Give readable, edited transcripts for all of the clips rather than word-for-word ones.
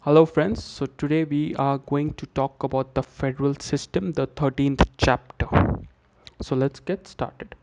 Hello, friends. So, today we are going to talk about the federal system, the 13th chapter. So, let's get started.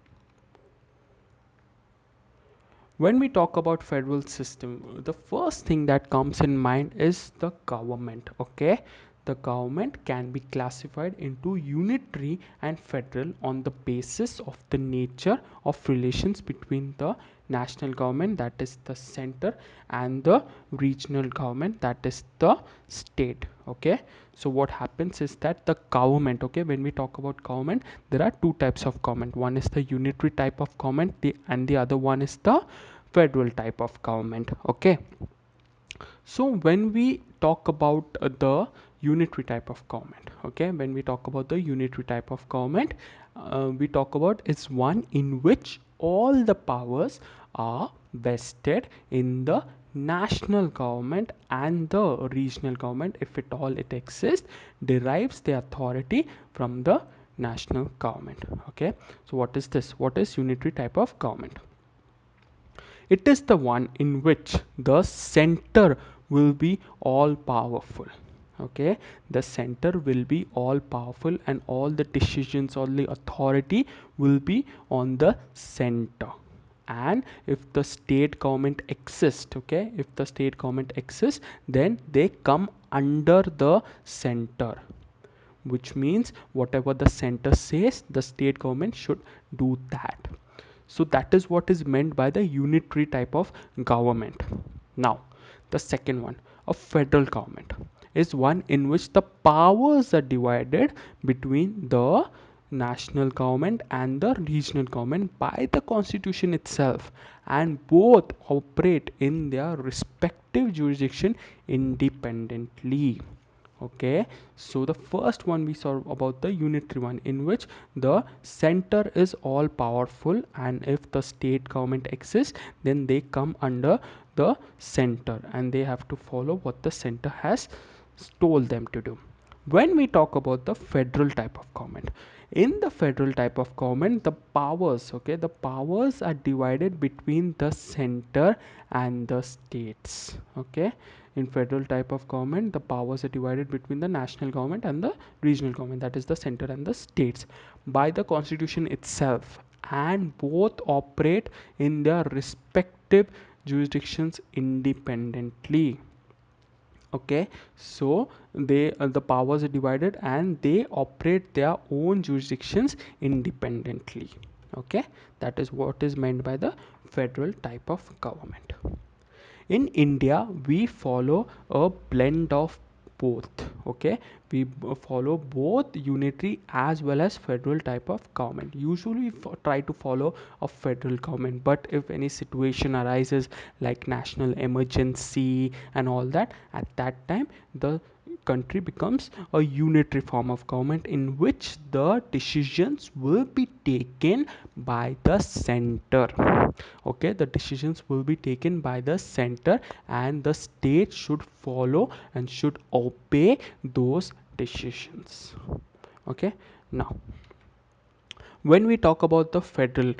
When we talk about federal system, the first thing that comes in mind is the government. Okay, the government can be classified into unitary and federal on the basis of the nature of relations between the national government, that is the center, and the regional government, that is the state. Okay, so what happens is that the government, okay, when we talk about government, there are two types of government. One is the unitary type of government, and the other one is the federal type of government. Okay, so when we talk about the unitary type of government, okay, when we talk about the unitary type of government, we talk about is one in which all the powers are vested in the national government, and the regional government, if at all it exists, derives the authority from the national government. Okay, so what is this? What is unitary type of government? It is the one in which the center will be all powerful. Okay, the center will be all powerful, and all the decisions, all the authority will be on the center. And if the state government exists, okay, if the state government exists, then they come under the center, which means whatever the center says, the state government should do that. So that is what is meant by the unitary type of government. Now, the second one, a federal government, is one in which the powers are divided between the national government and the regional government by the constitution itself, and both operate in their respective jurisdiction independently. Okay, so the first one we saw about the unitary one, in which the center is all powerful, and if the state government exists, then they come under the center, and they have to follow what the center has told them to do. When we talk about the federal type of government, in the federal type of government, the powers, okay, the powers are divided between the center and the states. Okay, in federal type of government, the powers are divided between the national government and the regional government, that is the center and the states, by the constitution itself, and both operate in their respective jurisdictions independently. Okay, so they the powers are divided, and they operate their own jurisdictions independently. Okay, that is what is meant by the federal type of government. In India, we follow a blend of both. Okay, we follow both unitary as well as federal type of government. Usually we try to follow a federal government, but if any situation arises like national emergency and all that, at that time the country becomes a unitary form of government, in which the decisions will be taken by the center. Okay, the decisions will be taken by the center, and the state should follow and should obey those decisions. Okay, now when we talk about the federal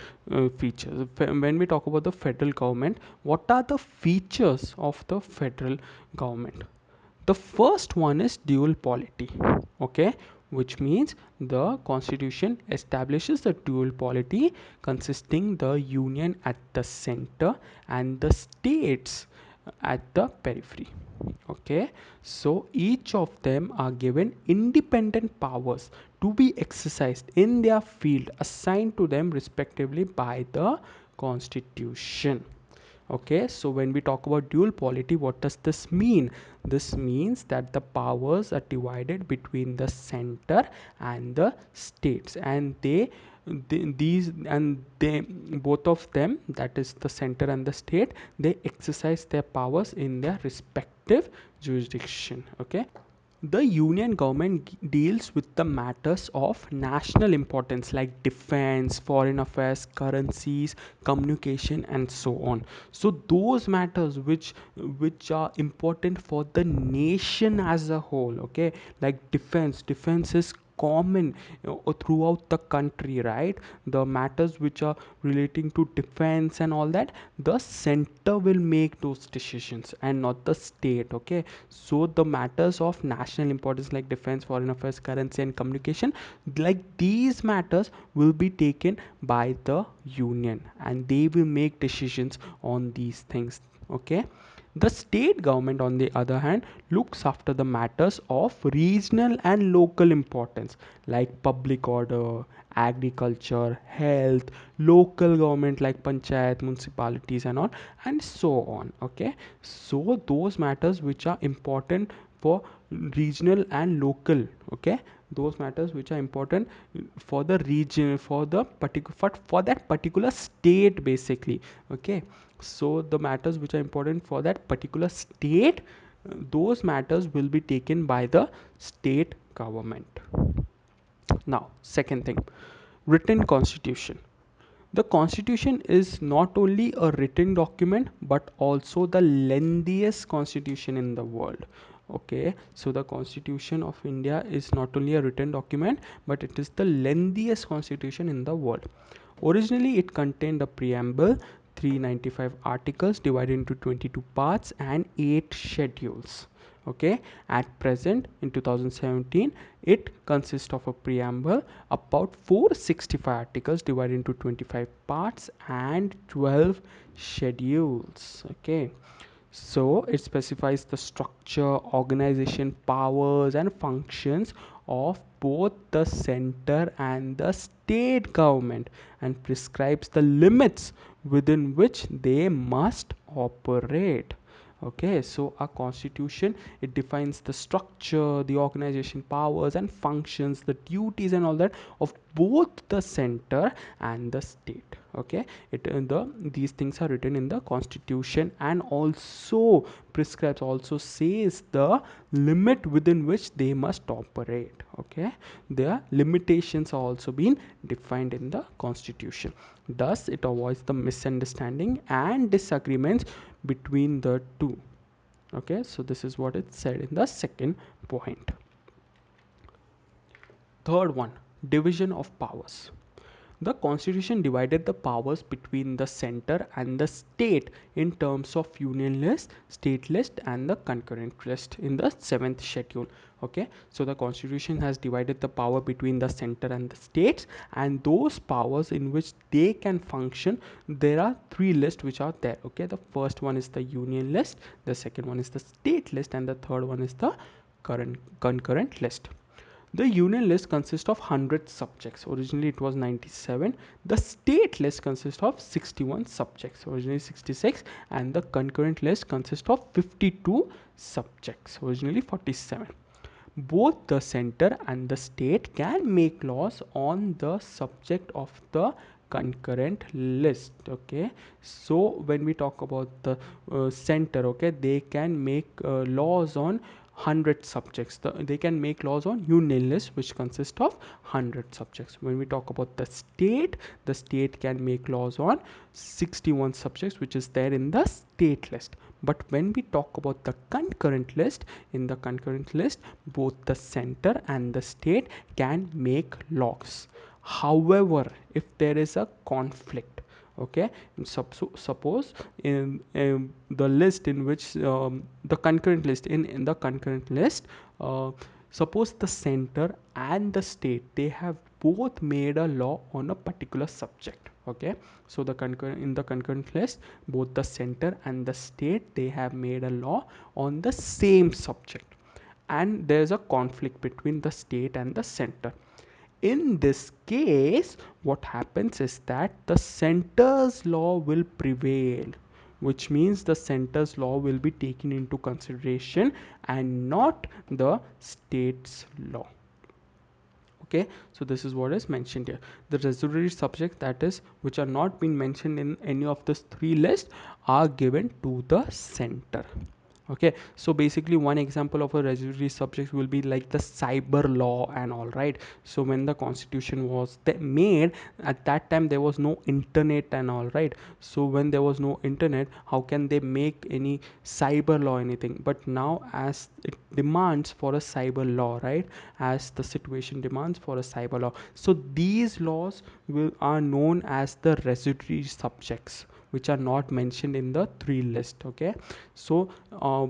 features, when we talk about the federal government, what are the features of the federal government? The first one is dual polity. Okay, which means the constitution establishes the dual polity, consisting the union at the center and the states at the periphery. Okay, so each of them are given independent powers to be exercised in their field assigned to them respectively by the constitution. Okay, so when we talk about dual polity, what does this mean? This means that the powers are divided between the center and the states, and they both of them, that is the center and the state, they exercise their powers in their respective jurisdiction. Okay, the union government deals with the matters of national importance like defense, foreign affairs, currencies, communication, and so on. So those matters which are important for the nation as a whole, okay, like defense is common throughout the country, right? The matters which are relating to defense and all that, the center will make those decisions and not the state. Okay, so the matters of national importance like defense, foreign affairs, currency and communication, like these matters will be taken by the union and they will make decisions on these things. Okay, the state government, on the other hand, looks after the matters of regional and local importance like public order, agriculture, health, local government like panchayat, municipalities, and all, and so on. Okay, so those matters which are important for regional and local. Okay, those matters which are important for the region, for the particular, for that particular state basically. Okay, so the matters which are important for that particular state, those matters will be taken by the state government. Now, second thing, written constitution. The constitution is not only a written document but also the lengthiest constitution in the world. Okay, so the constitution of India is not only a written document but it is the lengthiest constitution in the world. Originally, it contained a preamble, 395 articles divided into 22 parts and 8 schedules. Okay, at present in 2017, it consists of a preamble, about 465 articles divided into 25 parts and 12 schedules. Okay, so it specifies the structure, organization, powers, and functions of both the center and the state government and prescribes the limits within which they must operate. Okay, so a constitution, it defines the structure, the organization, powers and functions, the duties and all that of both the center and the state. Okay, these things are written in the constitution and also prescribes, also says the limit within which they must operate. Okay, their limitations are also been defined in the constitution. Thus it avoids the misunderstanding and disagreements between the two. Okay, so this is what it said in the second point. Third one, division of powers. The constitution divided the powers between the center and the state in terms of union list, state list, and the concurrent list in the seventh schedule. Okay, so the constitution has divided the power between the center and the states, and those powers in which they can function, there are three lists which are there. Okay, the first one is the union list, the second one is the state list, and the third one is the current concurrent list. The union list consists of 100 subjects. Originally it was 97. The state list consists of 61 subjects. Originally 66. And the concurrent list consists of 52 subjects. Originally 47. Both the center and the state can make laws on the subject of the concurrent list. Okay, so when we talk about the center, okay, they can make laws on 100 subjects. They can make laws on union list which consist of 100 subjects. When we talk about the state can make laws on 61 subjects which is there in the state list. But when we talk about the concurrent list, in the concurrent list both the center and the state can make laws. However, if there is a conflict, okay, suppose in the list in which the concurrent list, in the concurrent list, suppose the center and the state, they have both made a law on a particular subject. Okay, so in the concurrent list, both the center and the state, they have made a law on the same subject, and there's a conflict between the state and the center. In this case, what happens is that the center's law will prevail, which means the center's law will be taken into consideration and not the state's law. Okay, so this is what is mentioned here. The residuary subjects, that is, which are not being mentioned in any of the three lists, are given to the center. Okay, so basically one example of a residuary subject will be like the cyber law and all, right? So when the constitution was made, at that time there was no internet and all, right? So when there was no internet, how can they make any cyber law, anything? But now as it demands for a cyber law, right? As the situation demands for a cyber law, so these laws are known as the residuary subjects, which are not mentioned in the three list. Okay, so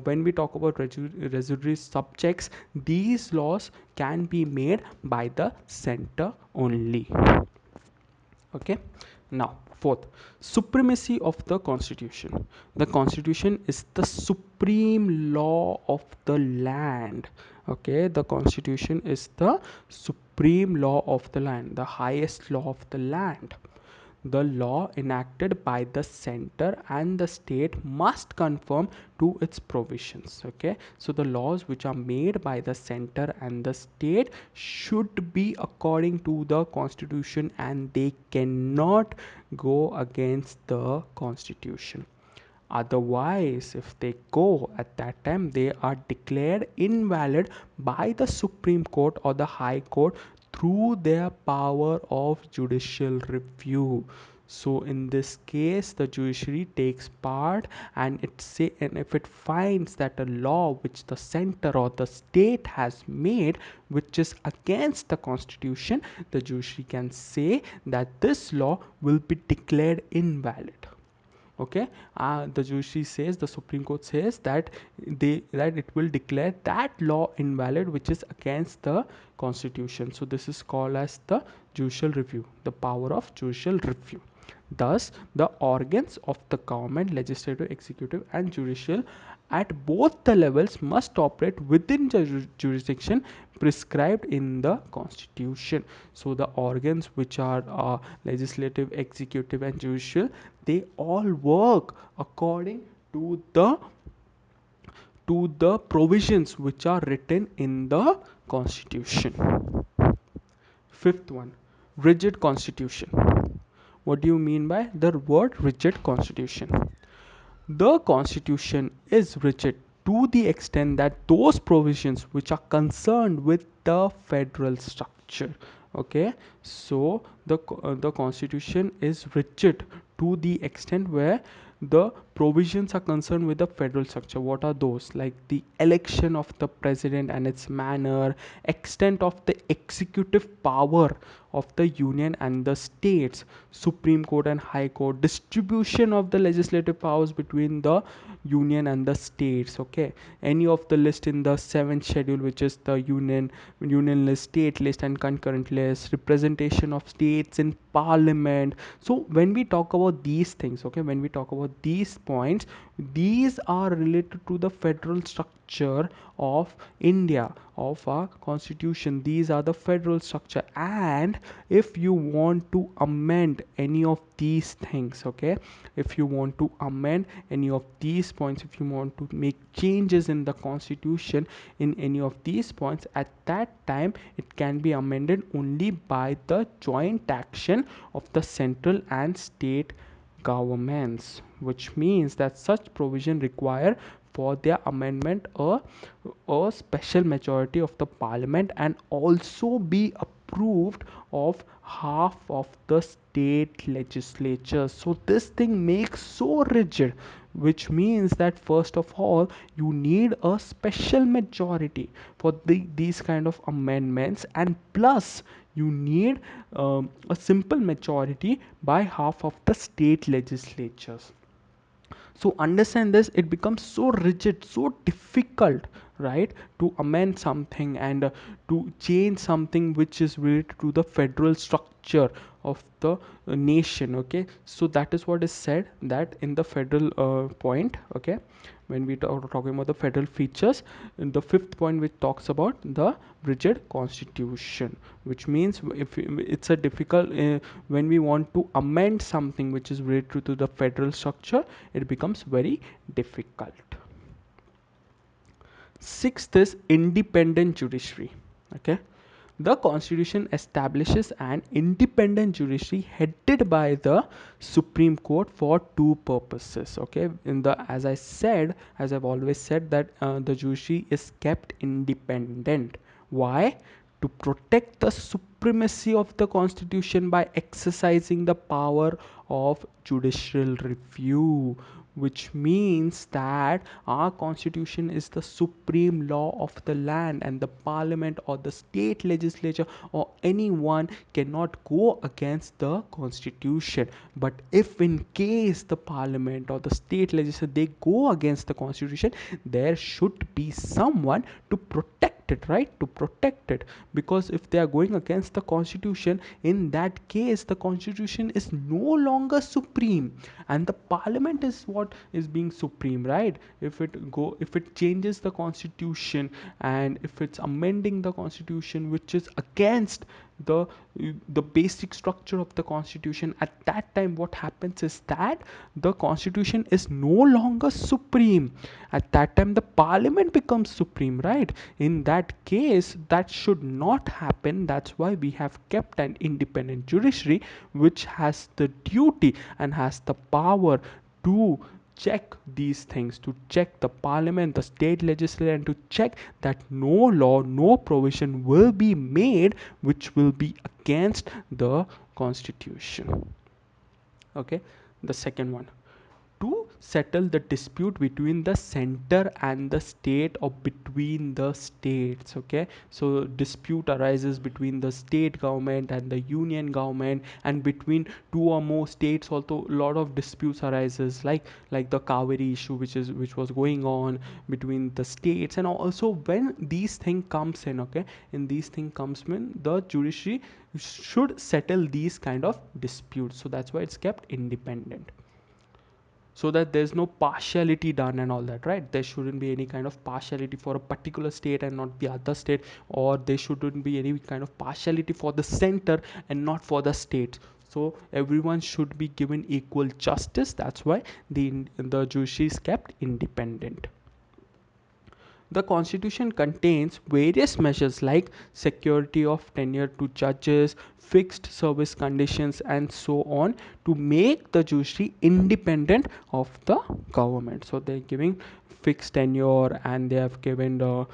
when we talk about residuary subjects, these laws can be made by the center only. Okay, now fourth, supremacy of the constitution. The constitution is the supreme law of the land. Okay, the constitution is the supreme law of the land, the highest law of the land. The law enacted by the center and the state must conform to its provisions. Okay, so the laws which are made by the center and the state should be according to the constitution, and they cannot go against the constitution. Otherwise, if they go at that time, they are declared invalid by the Supreme Court or the High Court through their power of judicial review. So in this case, the judiciary takes part, and and if it finds that a law which the center or the state has made, which is against the constitution, the judiciary can say that this law will be declared invalid. Okay, the judiciary says, the Supreme Court says that that it will declare that law invalid which is against the constitution. So this is called as the judicial review, the power of judicial review. Thus the organs of the government, legislative, executive and judicial, at both the levels must operate within the jurisdiction prescribed in the constitution. So the organs which are legislative, executive and judicial, they all work according to the provisions which are written in the constitution. Fifth one, rigid constitution. What do you mean by the word rigid constitution? The constitution is rigid to the extent that those provisions which are concerned with the federal structure. Okay, so the constitution is rigid to the extent where the provisions are concerned with the federal structure. What are those? Like the election of the president and its manner, extent of the executive power of the union and the states, Supreme Court and High Court, distribution of the legislative powers between the union and the states. Okay, any of the list in the seventh schedule, which is the union list, state list and concurrent list, representation of states in parliament. So when we talk about these things, okay, when we talk about these points, these are related to the federal structure of India, of our constitution. These are the federal structure, and if you want to amend any of these things, okay, if you want to amend any of these points, if you want to make changes in the constitution in any of these points, at that time it can be amended only by the joint action of the central and state governments, which means that such provision require for their amendment a special majority of the parliament, and also be approved of half of the state legislature. So this thing makes so rigid, which means that first of all you need a special majority for these kind of amendments, and plus you need a simple majority by half of the state legislatures. So understand this, it becomes so rigid, so difficult, right, to amend something and to change something which is related to the federal structure of the nation. Okay, so that is what is said, that in the federal point. Okay, when we talking about the federal features, in the fifth point which talks about the rigid constitution, which means if it's a difficult when we want to amend something which is related to the federal structure, it becomes very difficult. Sixth is independent judiciary. Okay, The constitution establishes an independent judiciary headed by the Supreme Court for two purposes. Okay, in the as I've always said that the judiciary is kept independent. Why? To protect the supremacy of the constitution by exercising the power of judicial review, which means that our constitution is the supreme law of the land, and the parliament or the state legislature or anyone cannot go against the constitution. But if in case the parliament or the state legislature they go against the constitution, there should be someone to protect it, right? To protect it, because if they are going against the constitution, in that case the constitution is no longer supreme, and the parliament is what is being supreme, right? If it changes the constitution, and if it's amending the constitution which is against the the basic structure of the constitution, at that time what happens is that the constitution is no longer supreme. At that time the parliament becomes supreme, right? In that case that should not happen. That's why we have kept an independent judiciary which has the duty and has the power to check these things, to check the parliament, the state legislature, and to check that no law, no provision will be made which will be against the constitution. Okay, the second one, to settle the dispute between the center and the state or between the states. Okay, so dispute arises between the state government and the union government, and between two or more states also a lot of disputes arises, like the Kaveri issue which was going on between the states. And also when these thing comes in, okay, in these thing comes in, the judiciary should settle these kind of disputes. So that's why it's kept independent, so that there's no partiality done and all that, right? There shouldn't be any kind of partiality for a particular state and not the other state, or there shouldn't be any kind of partiality for the center and not for the state. So everyone should be given equal justice. That's why the judiciary is kept independent. The constitution contains various measures like security of tenure to judges, fixed service conditions, and so on, to make the judiciary independent of the government. So they're giving fixed tenure, and they have given the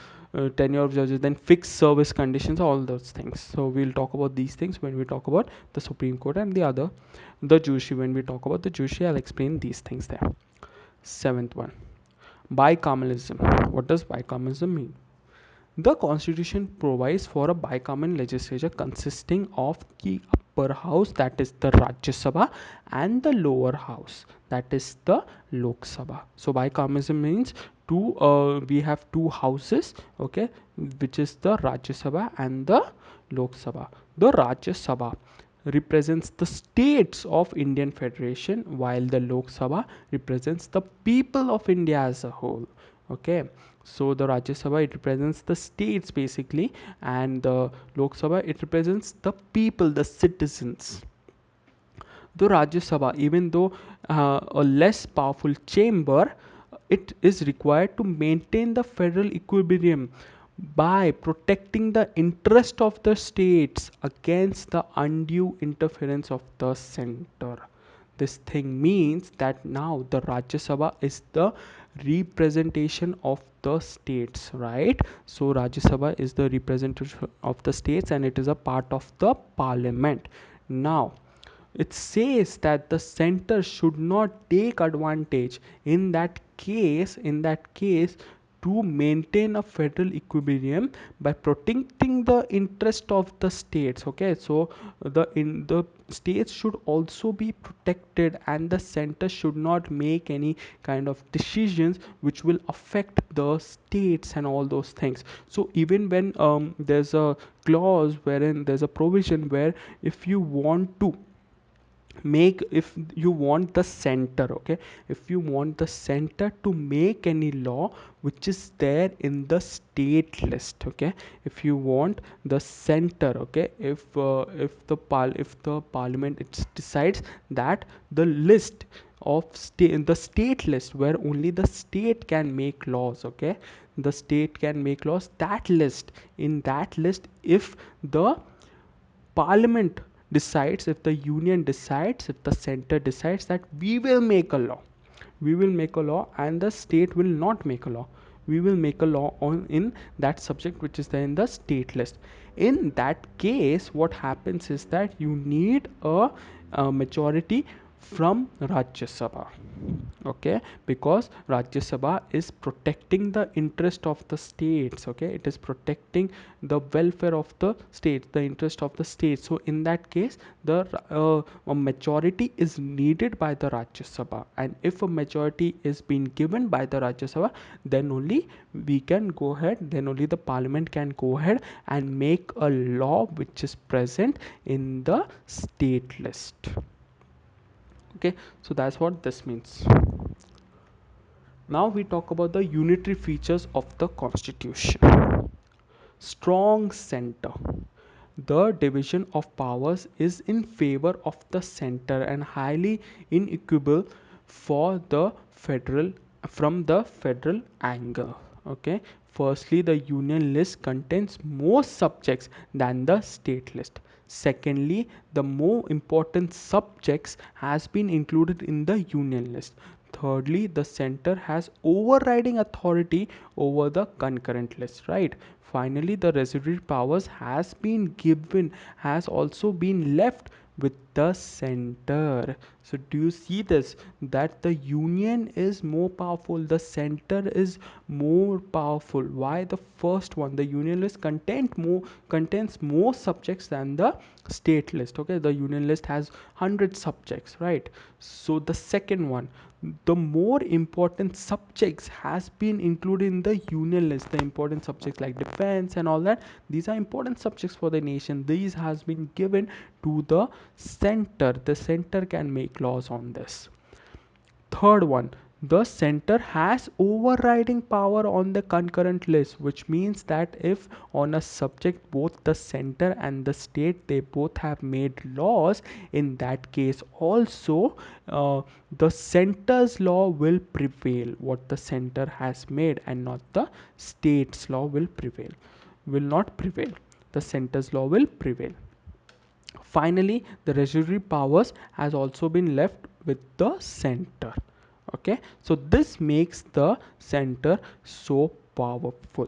tenure of judges, then fixed service conditions, all those things. So we'll talk about these things when we talk about the Supreme Court and the judiciary. When we talk about the judiciary, I'll explain these things there. Seventh one, bicameralism. What does bicameralism mean? The constitution provides for a bicameral legislature consisting of the upper house, that is the Rajya Sabha, and the lower house, that is the Lok Sabha. So bicameralism means we have two houses, okay, which is the Rajya Sabha and the Lok Sabha. The Rajya Sabha represents the states of Indian Federation, while the Lok Sabha represents the people of India as a whole. Okay, so the Rajya Sabha, it represents the states basically, and the Lok Sabha, it represents the people, the citizens. The Rajya Sabha, even though a less powerful chamber, it is required to maintain the federal equilibrium by protecting the interest of the states against the undue interference of the center. This thing means that now the Rajya Sabha is the representation of the states, right? So Rajya Sabha is the representation of the states, and it is a part of the parliament. Now it says that the center should not take advantage in that case to maintain a federal equilibrium by protecting the interest of the states. Okay, so the states should also be protected, and the center should not make any kind of decisions which will affect the states and all those things. So even when there's a clause wherein there's a provision where if you want to make if you want the center, okay, if you want the center to make any law which is there in the state list, okay, if you want the center, okay, if the parliament it decides that the list of the state list, where only the state can make laws. Okay, the state can make laws. That list, in that list, if the parliament decides, if the union decides, if the center decides that we will make a law, we will make a law, and the state will not make a law, we will make a law on in that subject which is there in the state list. In that case, what happens is that you need a majority from Rajya Sabha. Okay, because Rajya Sabha is protecting the interest of the states. Okay, it is protecting the welfare of the states, the interest of the states. So in that case, the a majority is needed by the Rajya Sabha, and if a majority is being given by the Rajya Sabha, then only we can go ahead, then only the parliament can go ahead and make a law which is present in the state list. Okay, so that's what this means. Now we talk about the unitary features of the constitution. Strong center. The division of powers is in favor of the center and highly inequitable for the federal from the federal angle. Okay, firstly, the union list contains more subjects than the state list. Secondly, the more important subjects has been included in the union list. Thirdly, the center has overriding authority over the concurrent list, right? Finally, the residuary powers has also been left with the center. So do you see this, that the union is more powerful, the center is more powerful? Why? The first one, the union list contains more subjects than the state list. Okay, the union list has 100 subjects, right? So the second one, the more important subjects has been included in the union list. The important subjects like defense and all that, these are important subjects for the nation. These has been given to the center. The center can make laws on this. Third one, the center has overriding power on the concurrent list, which means that if on a subject both the center and the state, they both have made laws, in that case also the center's law will prevail. What the center has made and not the state's law will not prevail. The center's law will prevail. Finally, the residuary powers has also been left with the center. Okay, so this makes the center so powerful.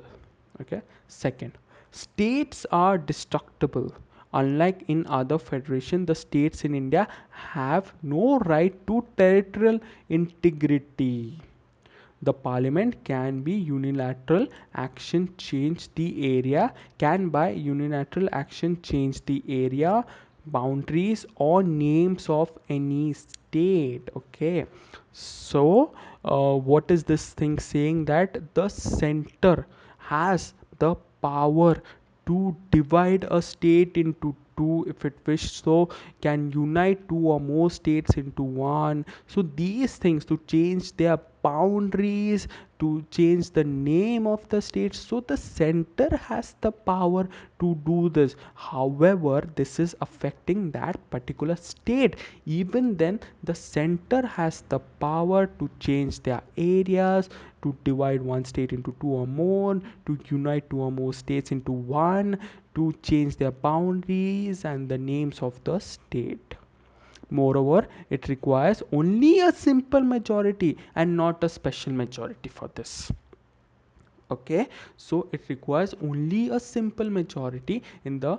Okay, second, states are destructible. Unlike in other federation, the states in India have no right to territorial integrity. The parliament can be unilateral action change the area, can by unilateral action change the area, boundaries or names of any state. Okay, so what is this thing saying? That the center has the power to divide a state into two if it wishes, so can unite two or more states into one. So these things, to change their boundaries, to change the name of the state, so the center has the power to do this. However, this is affecting that particular state. Even then, the center has the power to change their areas, to divide one state into two or more, to unite two or more states into one, to change their boundaries and the names of the state. Moreover, it requires only a simple majority and not a special majority for this. Okay, so it requires only a simple majority in the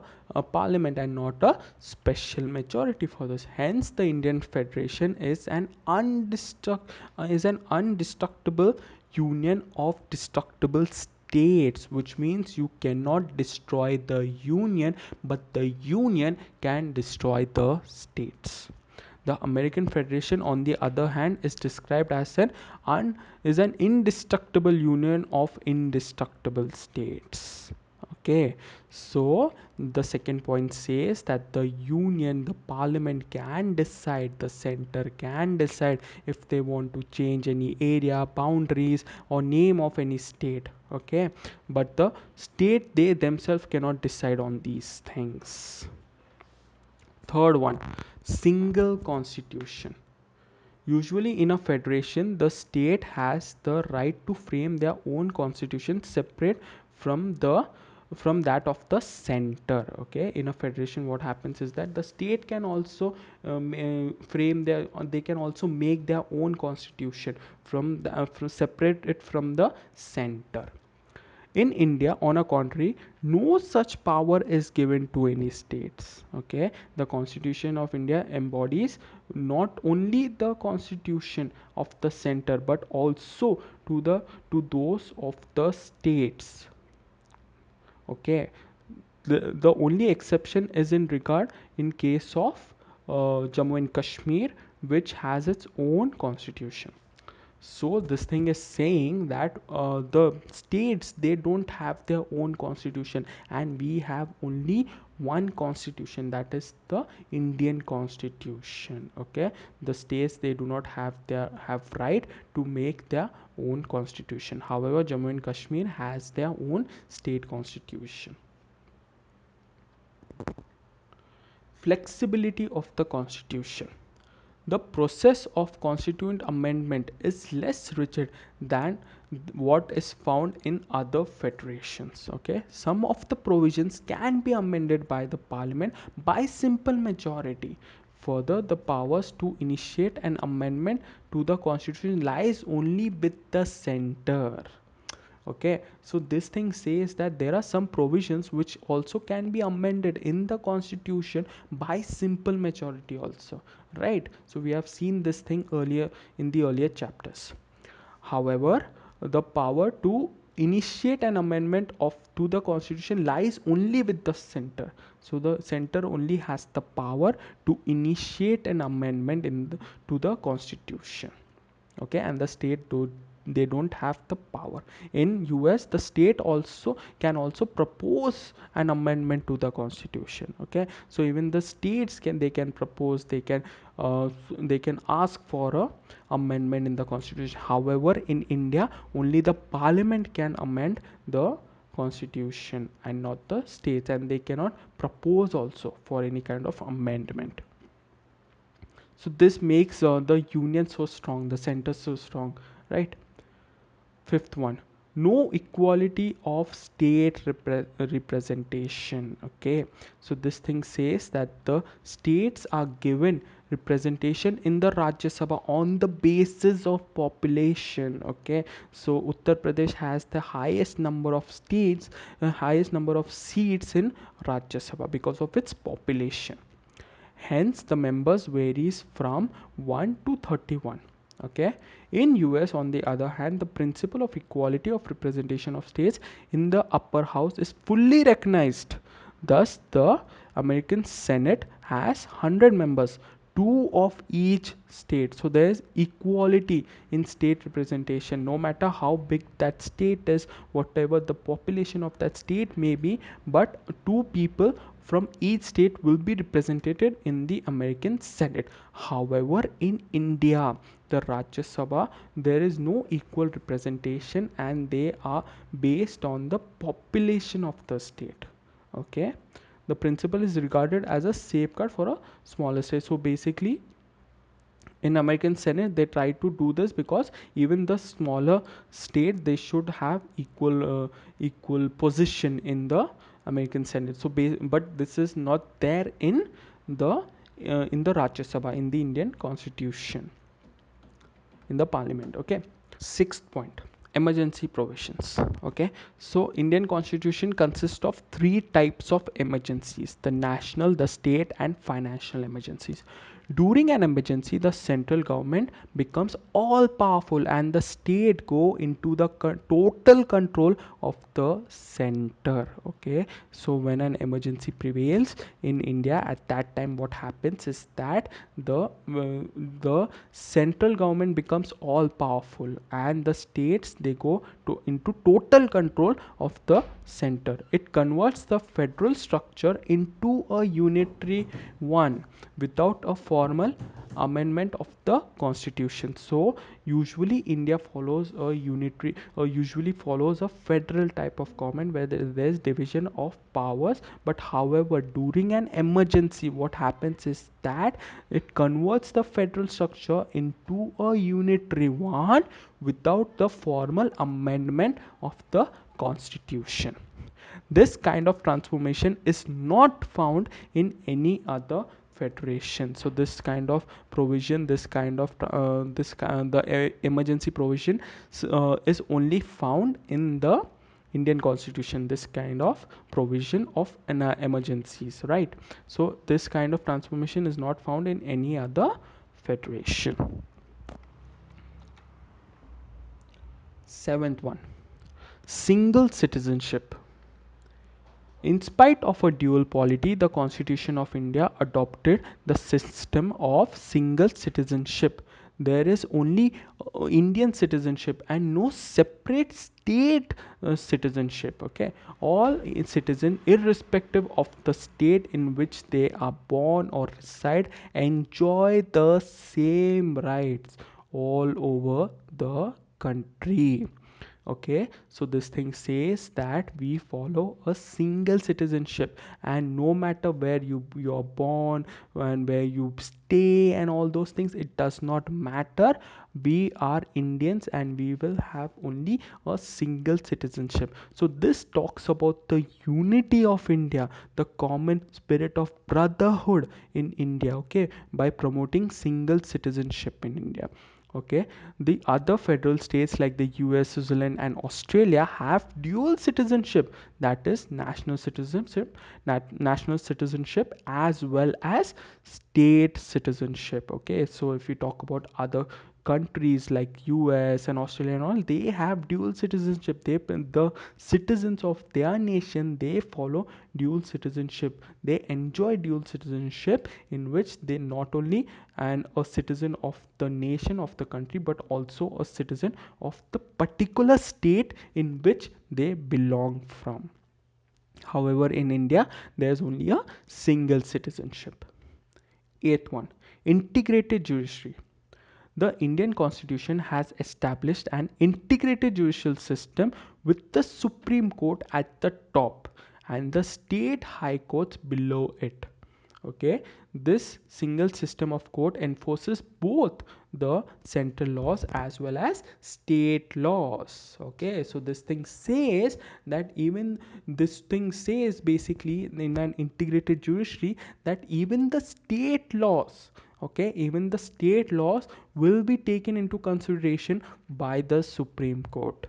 parliament and not a special majority for this. Hence, the Indian Federation is an undestructible union of destructible states, which means you cannot destroy the union, but the union can destroy the states. The American Federation, on the other hand, is described as an indestructible union of indestructible states. Okay, so the second point says that the union, the parliament can decide, the center can decide if they want to change any area, boundaries, or name of any state. Okay, but the state, they themselves cannot decide on these things. Third one, single constitution. Usually, in a federation, the state has the right to frame their own constitution separate from the from that of the center. Okay, in a federation, what happens is that the state can also frame their, they can also make their own constitution from separate it from the center. In India, on a contrary, no such power is given to any states. Okay, the constitution of India embodies not only the constitution of the center but also to those of the states. Okay, the only exception is in regard in case of Jammu and Kashmir, which has its own constitution. So this thing is saying that the states, they don't have their own constitution, and we have only one constitution, that is the Indian constitution. Okay, the states, they do not have right to make their own constitution. However, Jammu and Kashmir has their own state constitution. Flexibility of the constitution. The process of constituent amendment is less rigid than what is found in other federations. Okay, some of the provisions can be amended by the parliament by simple majority. Further, the powers to initiate an amendment to the constitution lies only with the center. Okay, so this thing says that there are some provisions which also can be amended in the constitution by simple majority also, right? So we have seen this thing earlier in the earlier chapters. However, the power to initiate an amendment of to the constitution lies only with the center. So the center only has the power to initiate an amendment to the constitution. Okay, and the state they don't have the power. In US, the state also can also propose an amendment to the constitution. Okay, so even the states can propose, they can ask for a amendment in the constitution. However, in India, only the parliament can amend the constitution and not the states, and they cannot propose also for any kind of amendment. So this makes the union so strong, the center so strong, right? Fifth one, no equality of state representation. Okay, so this thing says that the states are given representation in the Rajya Sabha on the basis of population. Okay, so Uttar Pradesh has the highest number of states, highest number of seats in Rajya Sabha because of its population. Hence the members varies from 1 to 31. Okay, in US, on the other hand, the principle of equality of representation of states in the upper house is fully recognized. Thus the American Senate has 100 members, two of each state. So there is equality in state representation, no matter how big that state is, whatever the population of that state may be, but two people from each state will be represented in the American Senate. However, in India, the Rajya Sabha, there is no equal representation, and they are based on the population of the state. Okay, the principle is regarded as a safeguard for a smaller state. So basically, in American Senate, they try to do this because even the smaller state, they should have equal position in the American Senate. So but this is not there in the Rajya Sabha, in the Indian Constitution, in the Parliament. Okay, sixth point, emergency provisions. Okay, so Indian Constitution consists of three types of emergencies: the national, the state, and financial emergencies. During an emergency, the central government becomes all powerful and the state go into the total control of the center. Okay, so when an emergency prevails in India, at that time what happens is that the central government becomes all powerful and the states, they go into total control of the center. It converts the federal structure into a unitary one without a formal amendment of the constitution. So usually India follows a unitary, or usually follows a federal type of government where there's division of powers. But however, during an emergency, what happens is that it converts the federal structure into a unitary one without the formal amendment of the constitution. This kind of transformation is not found in any other federation. So this kind of provision, this kind of the emergency provision is only found in the Indian constitution, this kind of provision of an emergencies, right? So this kind of transformation is not found in any other federation. Seventh one, single citizenship. In spite of a dual polity, the Constitution of India adopted the system of single citizenship. There is only Indian citizenship and no separate state citizenship. Okay, all citizens, irrespective of the state in which they are born or reside, enjoy the same rights all over the country. Okay, so this thing says that we follow a single citizenship, and no matter where you're born and where you stay and all those things, it does not matter. We are Indians and we will have only a single citizenship. So this talks about the unity of India, the common spirit of brotherhood in India, okay, by promoting single citizenship in India. Okay, the other federal states like the US, Switzerland, and Australia have dual citizenship, that is national citizenship as well as state citizenship. Okay, so if we talk about other countries like US and Australia and all, they have dual citizenship. The citizens of their nation, they follow dual citizenship. They enjoy dual citizenship, in which they not only and a citizen of the nation of the country, but also a citizen of the particular state in which they belong from. However, in India, there's only a single citizenship. Eighth one, integrated judiciary. The Indian Constitution has established an integrated judicial system with the Supreme Court at the top and the state high courts below it. Okay, this single system of court enforces both the central laws as well as state laws. Okay, so this thing says that even this thing says basically in an integrated judiciary that even the state laws, okay, even the state laws will be taken into consideration by the Supreme Court.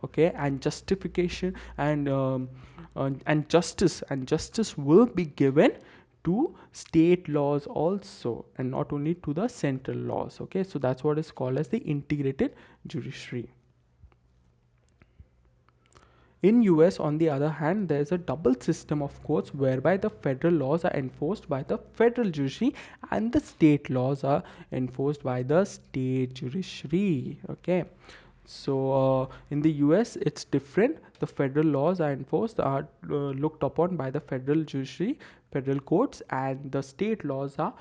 Okay, and justification and justice will be given to state laws also, and not only to the central laws. Okay, so that's what is called as the integrated judiciary. In US, on the other hand, there is a double system of courts whereby the federal laws are enforced by the federal judiciary and the state laws are enforced by the state judiciary. Okay, so in the US, it's different. The federal laws are enforced, are looked upon by the federal judiciary, federal courts, and the state laws are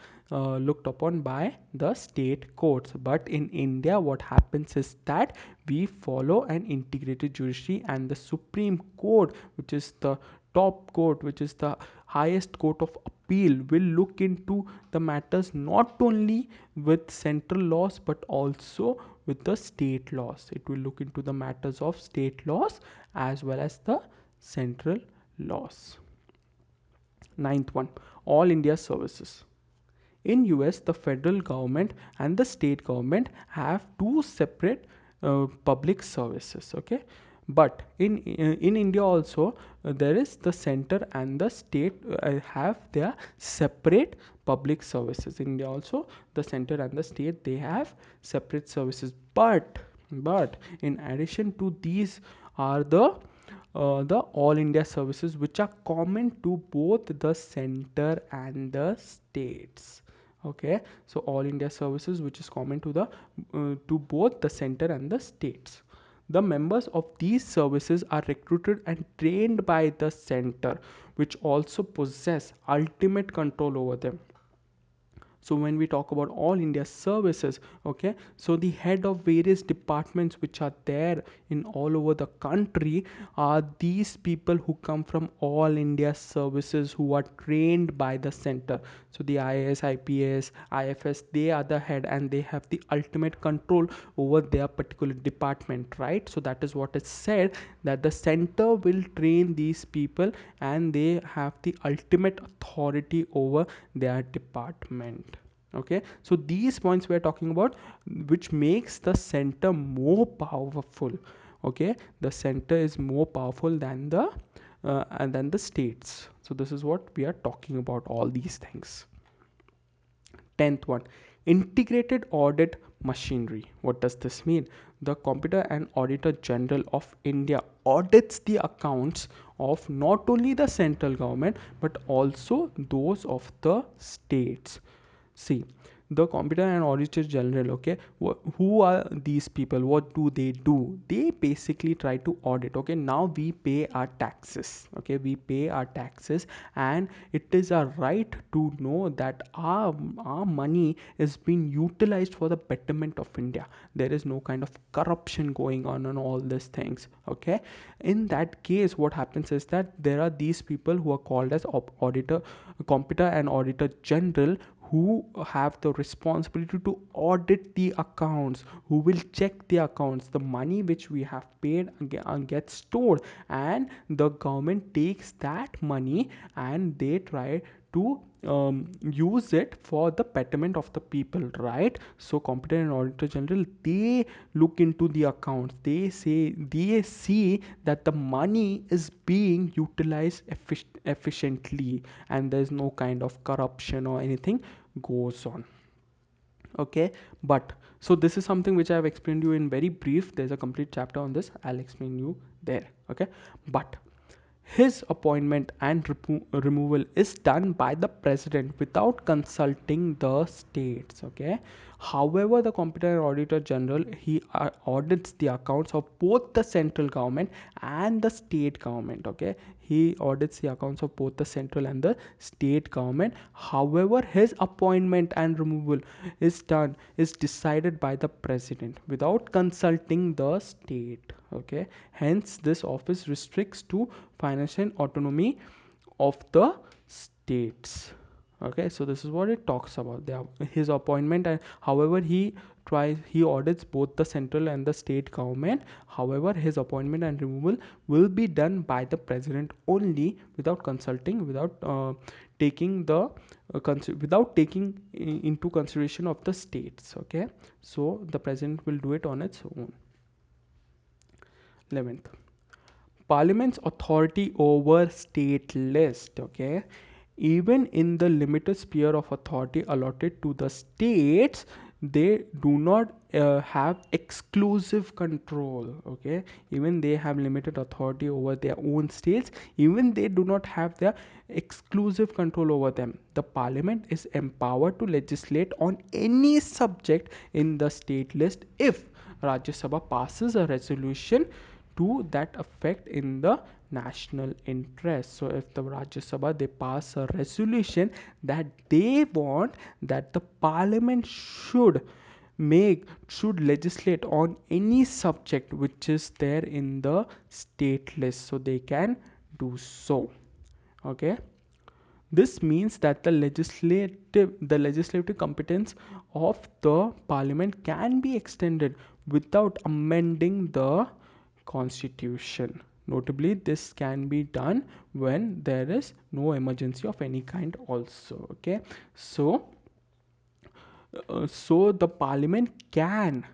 looked upon by the state courts. But in India, what happens is that we follow an integrated judiciary, and the Supreme Court, which is the top court, which is the highest court of appeal, will look into the matters not only with central laws but also with the state laws. It will look into the matters of state laws as well as the central laws. Ninth one, all India services. In US, the federal government and the state government have two separate public services. Okay, but in India also, there is the center and the state have their separate public services. In India also, the center and the state, they have separate services. But in addition to these are the all India services, which are common to both the center and the states. Okay, so all India services which is common to both the center and the states. The members of these services are recruited and trained by the center, which also possess ultimate control over them. So when we talk about all India services, okay, so the head of various departments which are there in all over the country are these people who come from all India services, who are trained by the center. So the IAS, IPS, IFS, they are the head, and they have the ultimate control over their particular department, right? So that is what is said, that the center will train these people and they have the ultimate authority over their department. Okay, so these points we are talking about, which makes the center more powerful. Okay, the center is more powerful than the and than the states. So this is what we are talking about, all these things. 10th one, integrated audit machinery. What does this mean? The Comptroller and Auditor General of India audits the accounts of not only the central government but also those of the states. See, the Comptroller and Auditor General, okay, who are these people? What do? They basically try to audit. Okay, now we pay our taxes. Okay, we pay our taxes, and it is our right to know that our money is being utilized for the betterment of India. There is no kind of corruption going on and all these things. Okay, in that case, what happens is that there are these people who are called as auditor, Comptroller and Auditor General, who have the responsibility to audit the accounts, who will check the accounts. The money which we have paid gets stored, and the government takes that money and they try to use it for the betterment of the people, right? So Comptroller and Auditor General, they look into the accounts, they see that the money is being utilized efficiently, and there's no kind of corruption or anything goes on. Okay, but so this is something which I have explained you in very brief. There's a complete chapter on this, I'll explain you there. Okay, but his appointment and removal is done by the president without consulting the states. Okay, however, the Comptroller Auditor General, he audits the accounts of both the central government and the state government. Okay, he audits the accounts of both the central and the state government. However, his appointment and removal is decided by the president without consulting the state. Okay, hence this office restricts to financial autonomy of the states. Okay, so this is what it talks about, his appointment, and however he audits both the central and the state government. However, his appointment and removal will be done by the president only, without consulting, without taking into consideration of the states. Okay, so the president will do it on its own. 11th, Parliament's authority over state list. Okay, even in the limited sphere of authority allotted to the states, they do not have exclusive control. Okay, even they have limited authority over their own states, even they do not have their exclusive control over them. The parliament is empowered to legislate on any subject in the state list if Rajya Sabha passes a resolution to that effect in the national interest. So if the Rajya Sabha, they pass a resolution that they want that the parliament should legislate on any subject which is there in the state list, so they can do so. Okay, this means that the legislative competence of the parliament can be extended without amending the constitution. Notably, this can be done when there is no emergency of any kind also. Okay, so the parliament can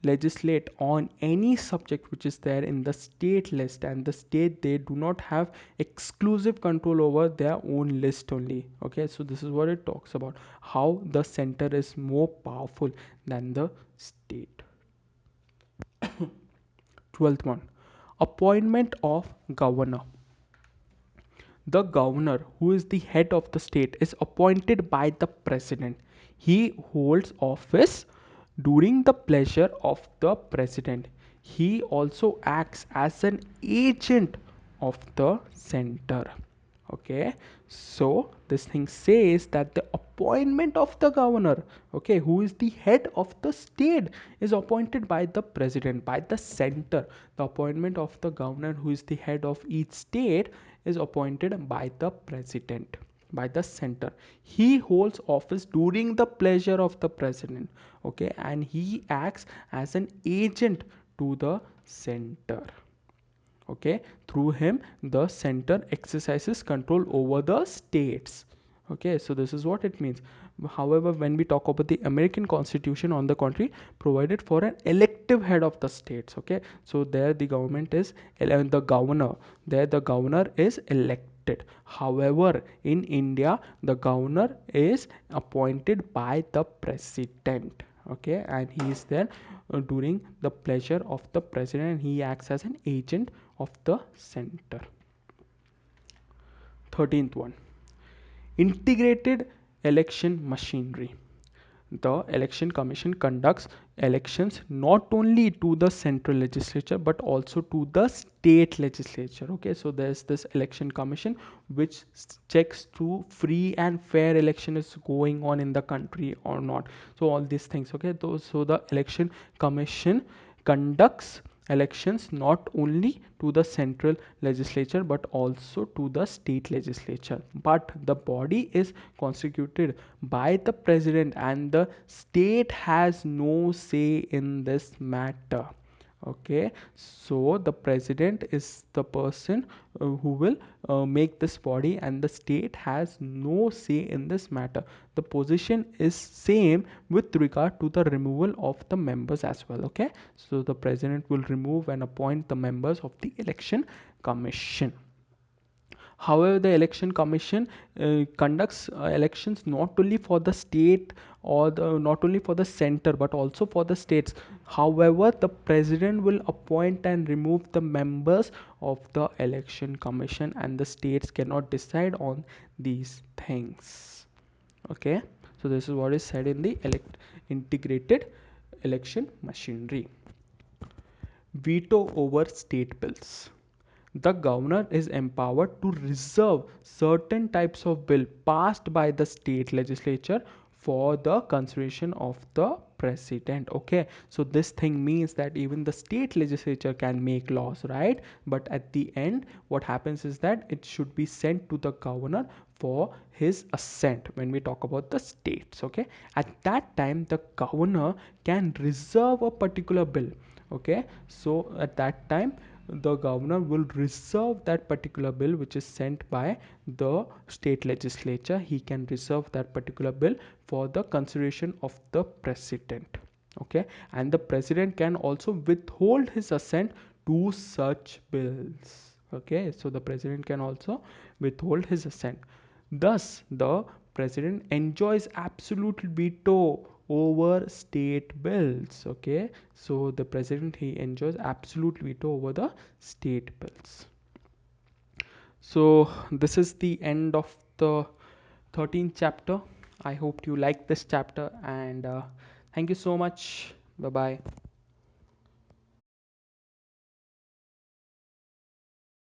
legislate on any subject which is there in the state list, and the state, they do not have exclusive control over their own list only. Okay, so this is what it talks about, how the center is more powerful than the state. 12th one, appointment of governor. The governor, who is the head of the state, is appointed by the president. He holds office during the pleasure of the president. He also acts as an agent of the center. Okay, so this thing says that the appointment of the governor, okay, who is the head of the state, is appointed by the president, by the center. The appointment of the governor, who is the head of each state, is appointed by the president, by the center. He holds office during the pleasure of the president, okay, and he acts as an agent to the center, okay. Through him the center exercises control over the states, okay. So this is what it means. However, when we talk about the American Constitution, on the contrary, provided for an elective head of the states, okay. So there the government is the governor, there the governor is elected. However, in India the governor is appointed by the president, okay, and he is there during the pleasure of the president. He acts as an agent of the center. 13th one, integrated election machinery. The election commission conducts elections not only to the central legislature but also to the state legislature, okay. So there's this election commission which checks to free and fair election is going on in the country or not. So all these things, okay. So the election commission conducts elections not only to the central legislature but also to the state legislature, but the body is constituted by the president and the state has no say in this matter, okay. So the president is the person who will make this body, and the state has no say in this matter. The position is same with regard to the removal of the members as well, okay. So the president will remove and appoint the members of the election commission. However, the election commission conducts elections not only for the state or not only for the center but also for the states. However, the president will appoint and remove the members of the election commission, and the states cannot decide on these things, okay. So this is what is said in the integrated election machinery. Veto over state bills. The governor is empowered to reserve certain types of bill passed by the state legislature for the consideration of the president, okay. So this thing means that even the state legislature can make laws, right? But at the end what happens is that it should be sent to the governor for his assent when we talk about the states, okay. At that time the governor can reserve a particular bill, okay. So at that time the governor will reserve that particular bill which is sent by the state legislature. He can reserve that particular bill for the consideration of the president, okay. And the president can also withhold his assent to such bills, okay. So the president can also withhold his assent. Thus the president enjoys absolute veto over state bills, okay. So the president, he enjoys absolute veto over the state bills. So this is the end of the 13th chapter. I hope you like this chapter, and thank you so much. Bye bye.